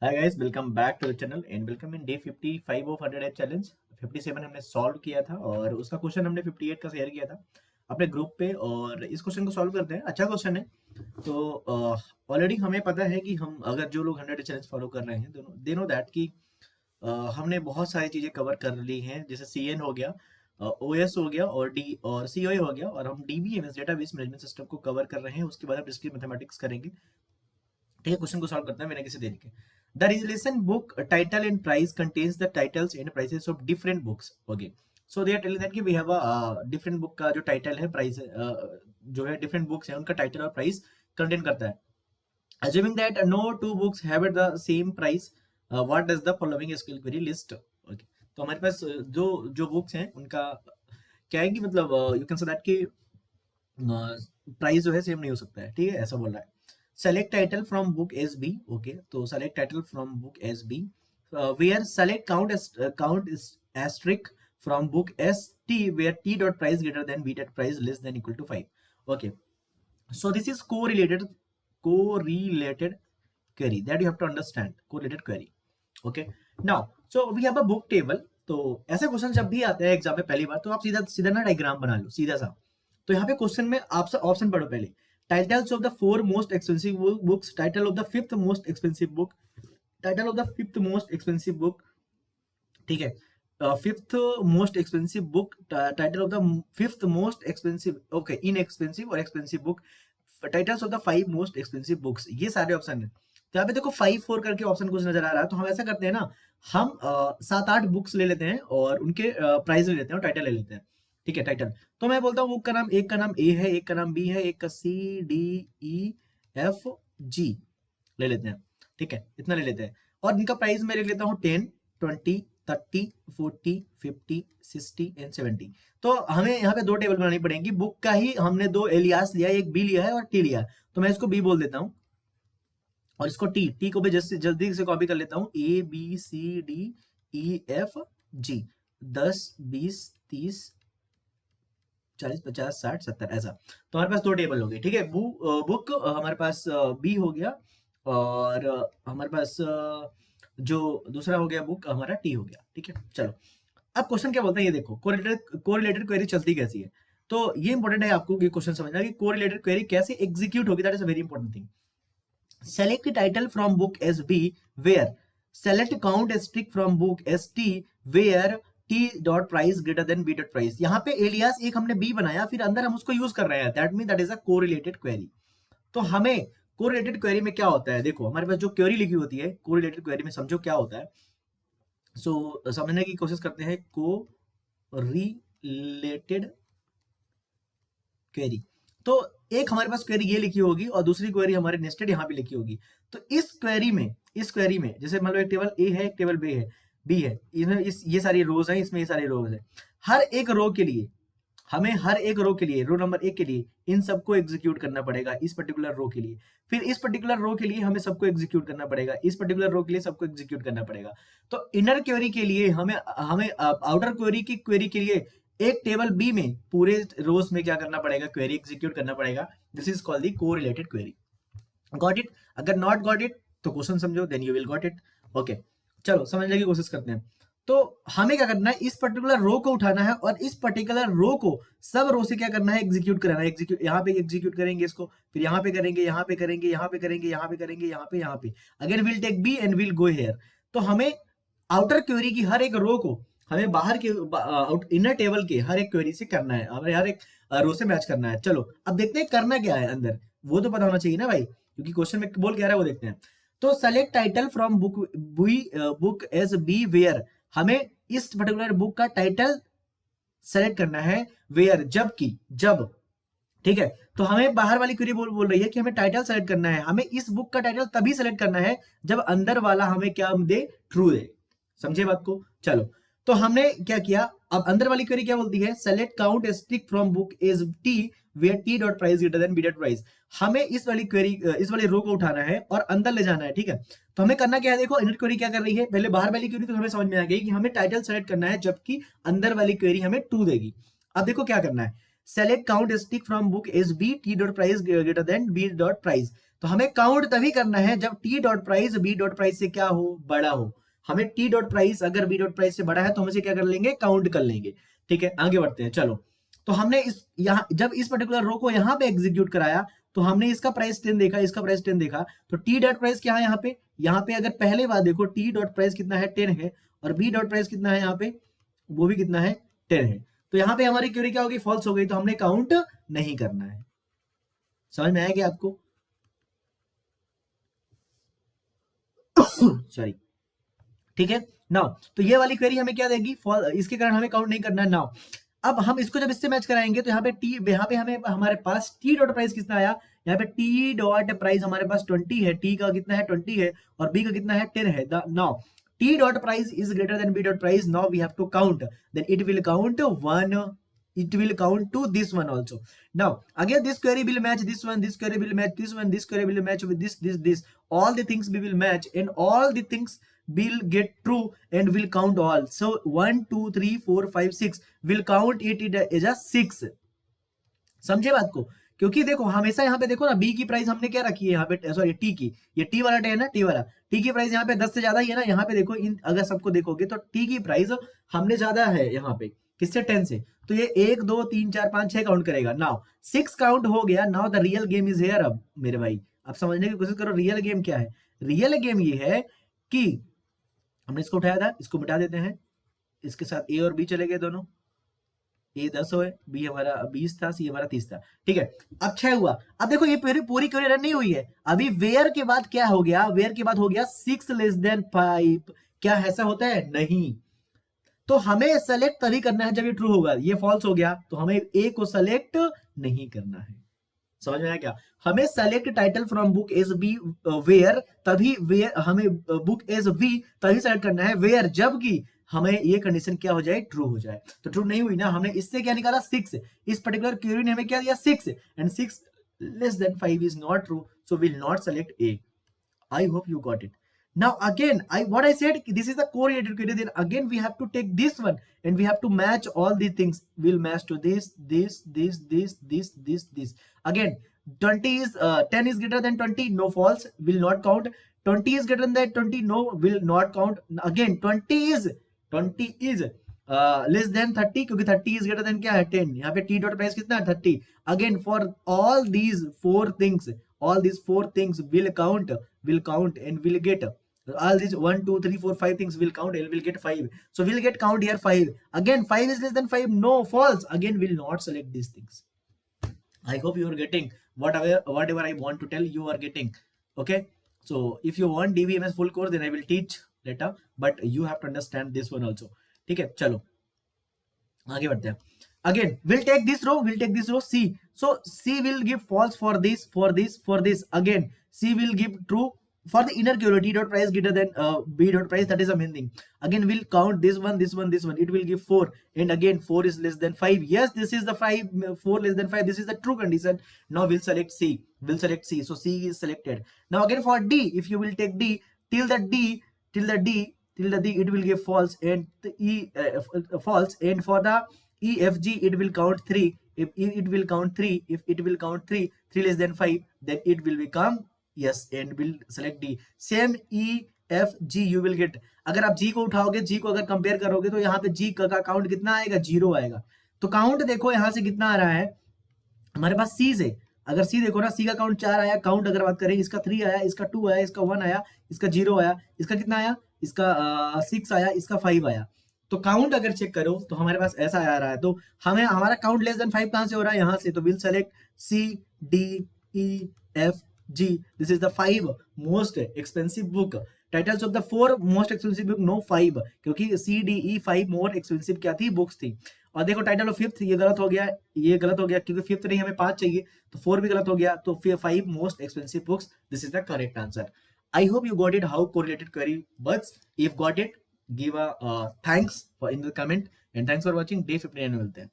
Hi guys, welcome back to the channel and welcome in day 55 of 100 challenge. 57 हमने solve किया था और उसका क्वेश्चन हमने 58 का शेयर किया था अपने ग्रुप पे। और इस क्वेश्चन को सॉल्व करते हैं। अच्छा क्वेश्चन है। तो ऑलरेडी हमें पता है कि हम अगर जो लोग 100 चैलेंज फॉलो कर रहे हैं दे नो दैट कि हमने बहुत सारी चीजें कवर कर ली हैं, जैसे सीएन हो गया, ओएस हो गया और डी और सीओए हो गया, और हम डीबीएमएस डेटाबेस मैनेजमेंट सिस्टम को कवर कर रहे हैं। उसके बाद हम डिस्क्रीट मैथमेटिक्स करेंगे। ठीक है, क्वेश्चन को सॉल्व करते हैं बिना किसी देरी के। The resolution book title and price contains the titles and prices of different books. Okay, so they are telling that कि we have a different book का जो टाइटल है, प्राइस जो है डिफरेंट बुक्स है उनका टाइटल और प्राइस कंटेन करता है। Assuming that no two books have the same price, what does the following SQL query list? Okay, तो हमारे पास जो जो बुक्स हैं उनका क्या है कि मतलब यू कैन से दैट कि प्राइस जो है सेम नहीं हो सकता है। ठीक है, ऐसा बोल रहा है। Select title from book S B. Okay, तो select title from book S B where select count asterisk from book S T where T dot price greater than B dot price less than equal to 5। Okay, so this is correlated query that you have to understand. Correlated query. Okay, now so we have a book table. तो ऐसे question जब भी आते हैं exam में पहली बार, तो आप सीधा सीधा ना डायग्राम बना लो सीधा सा। तो यहाँ पे क्वेश्चन में आपसे ऑप्शन पढ़ो पहले। Titles of the 4 most expensive books, title of the 5th most expensive book, title of the 5th most expensive book. ठीक है, 5th most expensive book, title of the 5th most expensive, okay, inexpensive और expensive book, titles of the 5 most expensive books. ये सारे option है। तो यहाँ पे देखो 5-4 करके ऑप्शन कुछ नजर आ रहा है। तो हम ऐसा करते हैं ना, हम 7-8 बुक्स ले लेते हैं और उनके प्राइस ले लेते हैं और टाइटल ले लेते हैं। ठीक है, टाइटल तो मैं बोलता हूँ बुक का नाम, एक का नाम ए है, एक का नाम बी है, एक का सी डी ई एफ जी ले लेते हैं। ठीक है, इतना ले लेते हैं। और इनका प्राइस मैं ले लेता हूँ 10, 20, 30, 40, 50, 60 एंड 70। तो हमें यहाँ पे 2 टेबल बनानी पड़ेगी। बुक का ही हमने 2 एलियास लिया है, एक बी लिया है और टी लिया है। तो मैं इसको बी बोल देता हूँ और इसको टी, टी को भी जल्दी से कॉपी कर लेता हूँ। A B C D E F G, 10, 20, 30, 40, 50, 60, 70 ऐसा। तो हमारे पास 2 टेबल हो गए। ठीक है, बुक हमारे पास बी हो गया और हमारे पास जो दूसरा हो गया बुक हमारा टी हो गया। ठीक है, चलो अब क्वेश्चन क्या बोलता है ये देखो। कोरिलेटेड क्वेरी चलती कैसी है। तो ये इंपॉर्टेंट है आपको ये क्वेश्चन समझना कि कोरिलेटेड क्वेरी कैसे एग्जीक्यूट होगी। That is a very important thing. Select title from book S B where select count asterisk from book S T where T dot price greater than B dot price. यहाँ पे alias एक हमने B बनाया, फिर अंदर हम उसको use कर रहे हैं। That mean that is a correlated query. तो हमें कोरिलेटेड क्वेरी में क्या होता है, देखो हमारे पास जो क्वेरी लिखी होती है कोरिलेटेड क्वेरी में, समझो क्या होता है। समझने की कोशिश करते हैं। कोरिलेटेड क्वेरी, तो एक हमारे पास क्वेरी ये लिखी होगी और दूसरी क्वेरी हमारे नेस्टेड यहाँ पे लिखी होगी। तो इस क्वेरी में जैसे मान लो एक टेबल ए है, एक टेबल बी है, इसमें ये सारी रोज हैं, इसमें ये सारी रोज है। हर एक रो के लिए हमें, हर एक रो के लिए, रो नंबर 1 के लिए इन सबको एग्जीक्यूट करना पड़ेगा इस पर्टिकुलर रो के लिए। फिर इस पर्टिकुलर रो के लिए हमें सबको एग्जीक्यूट करना पड़ेगा, इस पर्टिकुलर रो के लिए सबको एग्जीक्यूट करना पड़ेगा। तो इनर क्वेरी के लिए हमें हमें आउटर क्वेरी के लिए एक टेबल बी में पूरे रोज में क्या करना पड़ेगा, क्वेरी एग्जीक्यूट करना पड़ेगा। This is called the correlated query. Got it? अगर नॉट गॉट इट तो क्वेश्चन समझो, then you will got it. Okay, चलो समझने की कोशिश करते हैं। तो हमें क्या करना है, इस पर्टिकुलर रो को उठाना है और इस पर्टिकुलर रो को सब रो से क्या करना है, एग्जीक्यूट कराना है। एग्जीक्यूट यहाँ पे एग्जीक्यूट करेंगे इसको, फिर यहाँ पे करेंगे, यहाँ पे करेंगे, यहाँ पे करेंगे, यहाँ पे करेंगे, यहाँ पे again will take b and will go here. तो हमें आउटर क्वेरी की हर एक रो को हमें बाहर के इनर टेबल के हर एक क्वेरी से करना है, हमें हर एक रो से मैच करना है। चलो अब देखते हैं करना क्या है अंदर, वो तो पता होना चाहिए ना भाई, क्योंकि क्वेश्चन में बोल क्या रहा है वो देखते हैं। तो select title from book as b where, हमें इस पर्टिकुलर बुक का टाइटल सेलेक्ट करना है वेयर, जब। ठीक है, तो हमें बाहर वाली क्वेरी बोल रही है कि हमें टाइटल सेलेक्ट करना है। हमें इस बुक का टाइटल तभी सेलेक्ट करना है जब अंदर वाला हमें क्या दे, ट्रू दे। समझे बात को? चलो तो हमने क्या किया, अब अंदर वाली क्वेरी क्या बोलती है, select count asterisk from book as t where T dot price greater than B dot price. हमें इस वाली क्वेरी, इस वाली रो को उठाना है और अंदर ले जाना है। ठीक है, तो हमें करना क्या है, देखो इनर क्वेरी क्या कर रही है, पहले बाहर वाली क्वेरी तो हमें समझ में आ गई कि हमें टाइटल सेलेक्ट करना है, जबकि अंदर वाली क्वेरी हमें टू देगी। अब देखो क्या करना है, select count stick from book S b t dot price greater than B dot price. तो हमें काउंट तभी करना है जब t dot price b dot price से क्या हो, बड़ा हो। हमें टी डॉट प्राइस अगर बी डॉट प्राइस से बड़ा है तो हम इसे क्या कर लेंगे, काउंट कर लेंगे। ठीक है, आगे बढ़ते हैं। चलो, तो हमने इस यहाँ जब इस पर्टिकुलर रो को यहाँ पे एग्जीक्यूट कराया तो हमने इसका प्राइस 10 देखा, इसका प्राइस 10 देखा, तो टी डॉट प्राइस क्या है यहाँ पे अगर पहले बार देखो टी डॉट प्राइस कितना है 10 है, और बी डॉट प्राइस कितना है यहाँ पे, वो भी कितना है 10 है। तो यहाँ पे हमारी क्वेरी क्या होगी, फॉल्स हो गई, तो हमने काउंट नहीं करना है। समझ में आया क्या आपको? सॉरी, ठीक है। नाउ तो ये वाली क्वेरी हमें क्या देगी, इसके कारण हमें काउंट नहीं करना है। नाउ अब हम इसको जब इससे मैच कराएंगे तो यहाँ पे हमें हमारे पास टी डॉट प्राइस कितना आया, यहाँ पे टी डॉट प्राइस हमारे पास 20 है, टी का कितना है 20 है, और बी का कितना है 10 है। Now t dot price is greater than B dot price, now we have to count, then it will count one, it will count to this one also. Now again this query will match this one, this query will match this one, this query will match with this, all the things we will match and all the things will get true and will count all. So 1 2 3 4 5 6 will count it as a 6. समझे बात को? क्योंकि देखो हमेशा यहाँ पे देखो ना, बी की प्राइस हमने क्या रखी है यहाँ पे, सॉरी टी की, ये टी वाला है ना, टी वाला, टी की प्राइस यहाँ पे 10 से ज्यादा ही है ना। यहाँ पे देखो इन अगर सबको देखोगे तो टी की प्राइस हमने ज्यादा है यहाँ पे, किससे 10 से, तो ये 1 2 3 4 5 6 काउंट करेगा। नाउ 6 काउंट हो गया। Now the real game is here. अब मेरे भाई अब समझने की कोशिश करो, रियल गेम क्या है। रियल गेम ये है कि हमने इसको उठाया था, इसको मिटा देते हैं, इसके साथ ए और बी चले गए दोनों, ए 10 है, बी हमारा 20 था, सी हमारा 30 था। ठीक है, अब 6 हुआ। अब देखो ये पूरी क्वेरी रन नहीं हुई है अभी। वेयर के बाद क्या हो गया, वेयर के बाद हो गया 6 लेस देन 5। क्या ऐसा होता है? नहीं। तो हमें सेलेक्ट तभी करना है जब ये ट्रू होगा। ये फॉल्स हो गया तो हमें ए को सेलेक्ट नहीं करना है। समझ में आया क्या? हमें select title from book as b where, तभी वेयर हमें बुक एज बी तभी सेलेक्ट करना है वेयर जबकि हमें ये कंडीशन क्या हो जाए, ट्रू हो जाए। तो ट्रू नहीं हुई ना, हमने इससे क्या निकाला 6। इस पर्टिकुलर क्वेरी ने हमें क्या दिया 6, and 6 less than 5 is not true, so will not select A. I hope you got it. Now again, what I said, this is the correlated query. Then again we have to take this one and we have to match all these things. We'll match to this. Again, 20 is 10 is greater than 20, no false, will not count. 20 is greater than 20, no, will not count. Again 20 is less than 30 क्योंकि 30 is greater than क्या है 10। यहाँ पे t dot price कितना है 30। Again for all these four things will count and will get all these 1 2 3 4 5 things will count and will get 5, so we'll get count here 5. Again 5 is less than 5, no, false, again will not select these things. I hope you are getting whatever I want to tell, you are getting. Okay, so if you want DBMS full course then I will teach later, but you have to understand this one also. ठीक है, चलो आगे बढ़ते हैं। Again we'll take this row C, so C will give false for this. Again C will give true for the inner query, t dot price greater than b dot price, that is the main thing. Again we'll count this one, it will give 4, and again 4 is less than 5. Yes, this is the 4 less than 5, this is the true condition. Now we'll select C, so C is selected. Now again for D, if you will take D till the D it will give false, and the E false, and for the E F G it will count 3. If it will count 3 less than 5, then it will become yes and will select D. Same E F G you will get. अगर आप G को उठाओगे, G को अगर compare करोगे तो यहाँ पे G का काउंट कितना आएगा, 0 आएगा। तो काउंट देखो यहाँ से कितना आ रहा है हमारे पास C से। अगर C देखो ना, C का काउंट 4 आया। काउंट अगर बात करें, इसका 3 आया, इसका 2 आया, इसका 1 आया, इसका 0 आया, इसका कितना आया, इसका 6 आया, इसका 5 आया। तो काउंट अगर चेक करो तो हमारे पास ऐसा आ रहा है। तो हमें हमारा काउंट लेस देन 5 कहां से हो रहा है, यहाँ से। तो will select C D E F G. This is the 5 most expensive book. Titles of the 4 most expensive book, no 5, क्योंकि C D E 5 more expensive क्या थी, बुक्स थी। और देखो टाइटल ऑफ 5th ये गलत हो गया, क्योंकि 5th नहीं हमें 5 चाहिए, तो 4 भी गलत हो गया। तो 5 most expensive books, this is the correct answer. I hope you got it how correlated query works. If got it, give a thanks in the comment, and thanks for watching. Day 59 मिलते हैं।